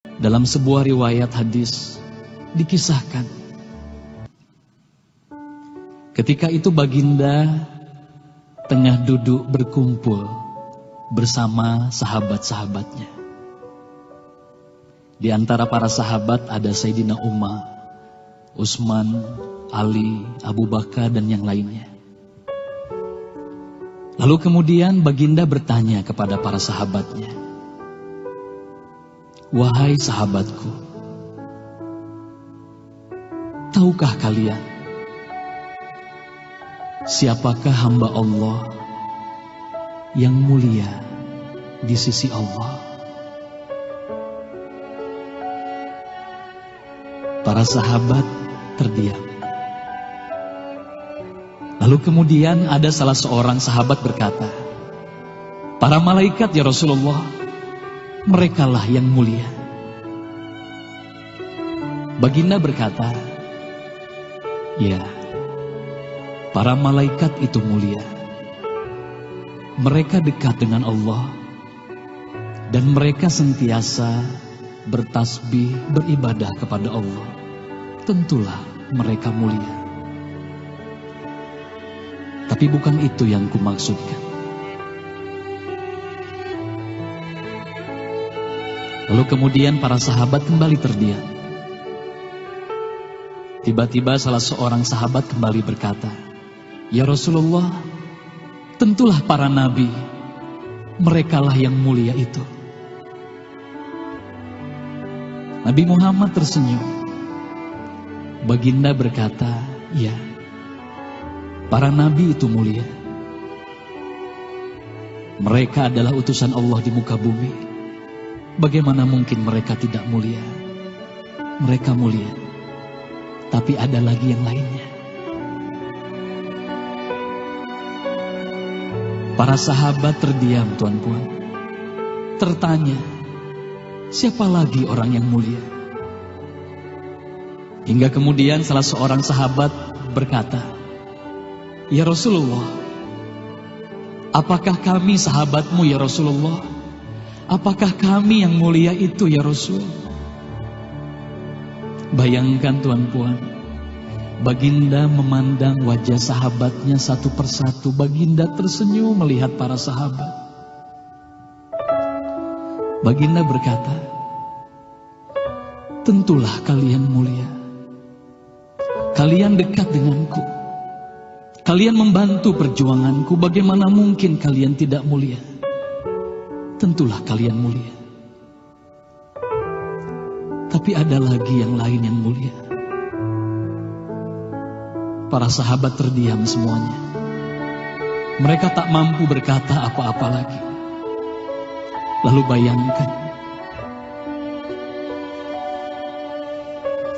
Dalam sebuah riwayat hadis dikisahkan, ketika itu baginda tengah duduk berkumpul bersama sahabat-sahabatnya. Di antara para sahabat ada Sayyidina Umar, Utsman, Ali, Abu Bakar, dan yang lainnya. Lalu kemudian baginda bertanya kepada para sahabatnya, "Wahai sahabatku, tahukah kalian siapakah hamba Allah yang mulia di sisi Allah?" Para sahabat terdiam. Lalu kemudian ada salah seorang sahabat berkata, "Para malaikat ya Rasulullah, merekalah yang mulia." Baginda berkata, "Ya, para malaikat itu mulia. Mereka dekat dengan Allah dan mereka sentiasa bertasbih, beribadah kepada Allah. Tentulah mereka mulia. Tapi bukan itu yang kumaksudkan." Lalu kemudian para sahabat kembali terdiam. Tiba-tiba salah seorang sahabat kembali berkata, "Ya Rasulullah, tentulah para nabi, merekalah yang mulia itu." Nabi Muhammad tersenyum. Baginda berkata, "Ya, para nabi itu mulia. Mereka adalah utusan Allah di muka bumi. Bagaimana mungkin mereka tidak mulia? Mereka mulia. Tapi ada lagi yang lainnya." Para sahabat terdiam, tuan-puan. Tertanya, siapa lagi orang yang mulia? Hingga kemudian salah seorang sahabat berkata, "Ya Rasulullah, apakah kami sahabatmu ya Rasulullah? Apakah kami yang mulia itu ya Rasul?" Bayangkan tuan-puan, baginda memandang wajah sahabatnya satu persatu. Baginda tersenyum melihat para sahabat. Baginda berkata, "Tentulah kalian mulia. Kalian dekat denganku. Kalian membantu perjuanganku. Bagaimana mungkin kalian tidak mulia? Tentulah kalian mulia. Tapi ada lagi yang lain yang mulia." Para sahabat terdiam semuanya. Mereka tak mampu berkata apa-apa lagi. Lalu bayangkan,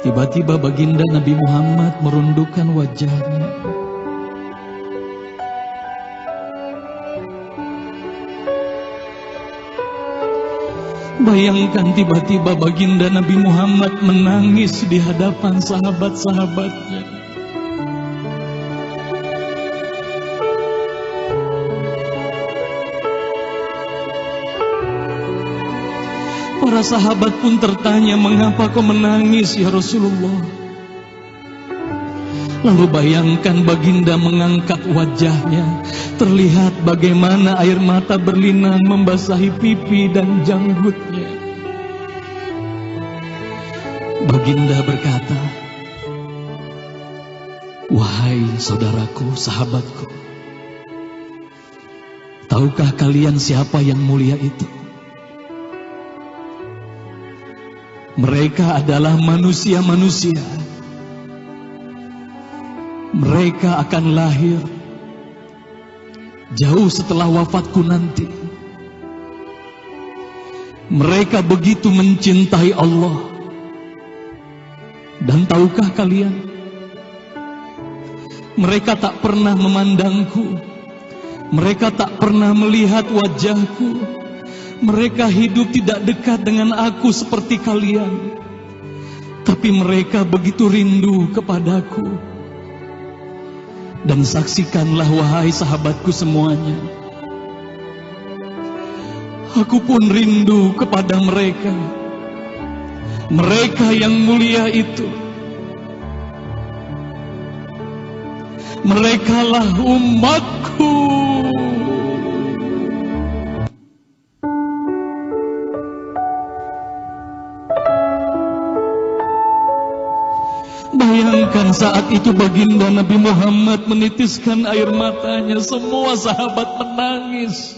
tiba-tiba baginda Nabi Muhammad merundukkan wajahnya. Bayangkan tiba-tiba baginda Nabi Muhammad menangis di hadapan sahabat-sahabatnya. Para sahabat pun tertanya, "Mengapa kau menangis ya Rasulullah?" Lalu bayangkan baginda mengangkat wajahnya. Terlihat bagaimana air mata berlinang membasahi pipi dan janggutnya. Baginda berkata, "Wahai saudaraku, sahabatku, tahukah kalian siapa yang mulia itu? Mereka adalah manusia-manusia. Mereka akan lahir jauh setelah wafatku nanti. Mereka begitu mencintai Allah. Dan tahukah kalian, mereka tak pernah memandangku. Mereka tak pernah melihat wajahku. Mereka hidup tidak dekat dengan aku seperti kalian. Tapi mereka begitu rindu kepadaku. Dan saksikanlah wahai sahabatku semuanya, aku pun rindu kepada mereka. Mereka yang mulia itu, merekalah umatku. Bayangkan saat itu baginda Nabi Muhammad menitiskan air matanya, semua sahabat menangis.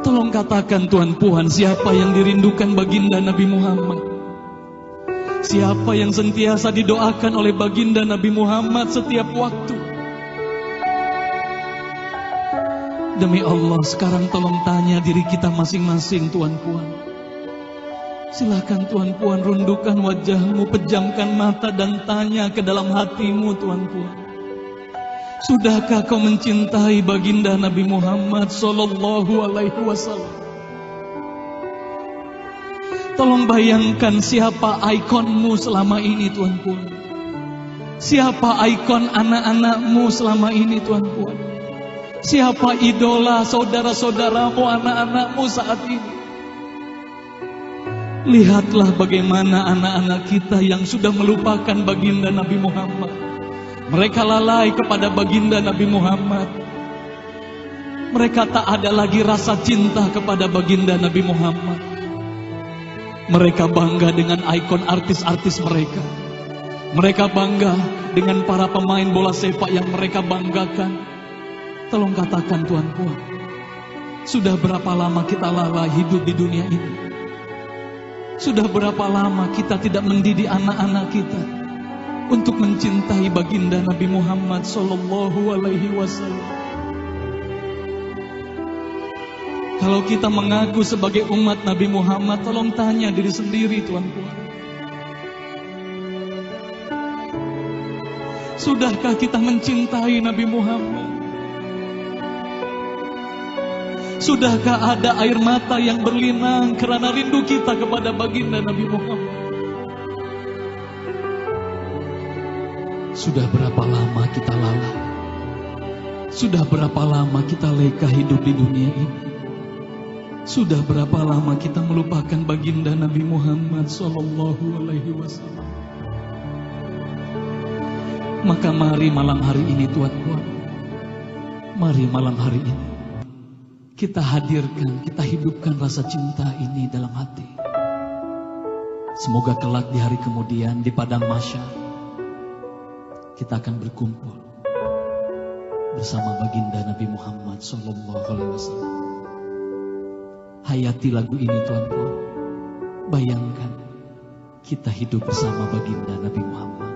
Tolong katakan Tuhan Puan, siapa yang dirindukan baginda Nabi Muhammad? Siapa yang sentiasa didoakan oleh baginda Nabi Muhammad setiap waktu? Demi Allah, sekarang tolong tanya diri kita masing-masing, Tuan Puan. Silakan Tuan Puan rundukkan wajahmu, pejamkan mata dan tanya ke dalam hatimu, Tuan Puan. Sudahkah kau mencintai baginda Nabi Muhammad sallallahu alaihi wasallam? Tolong bayangkan siapa ikonmu selama ini, Tuan Puan. Siapa ikon anak-anakmu selama ini, Tuan Puan. Siapa idola saudara-saudaramu, anak-anakmu saat ini. Lihatlah bagaimana anak-anak kita yang sudah melupakan baginda Nabi Muhammad. Mereka lalai kepada baginda Nabi Muhammad. Mereka tak ada lagi rasa cinta kepada baginda Nabi Muhammad. Mereka bangga dengan ikon artis-artis mereka. Mereka bangga dengan para pemain bola sepak yang mereka banggakan. Tolong katakan Tuan Puan, sudah berapa lama kita lalai hidup di dunia ini? Sudah berapa lama kita tidak mendidik anak-anak kita untuk mencintai baginda Nabi Muhammad sallallahu alaihi wasallam? Kalau kita mengaku sebagai umat Nabi Muhammad, tolong tanya diri sendiri, Tuan Puan. Sudahkah kita mencintai Nabi Muhammad? Sudahkah ada air mata yang berlinang karena rindu kita kepada baginda Nabi Muhammad? Sudah berapa lama kita lalai? Sudah berapa lama kita leka hidup di dunia ini? Sudah berapa lama kita melupakan baginda Nabi Muhammad sallallahu alaihi wasallam? Maka mari malam hari ini, Tuan Puan, mari malam hari ini kita hadirkan, kita hidupkan rasa cinta ini dalam hati. Semoga kelak di hari kemudian di padang mahsyar kita akan berkumpul bersama baginda Nabi Muhammad sallallahu alaihi wasallam. Hayati lagu ini, Tuan Puan. Bayangkan kita hidup bersama baginda Nabi Muhammad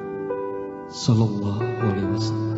sallallahu alaihi wasallam.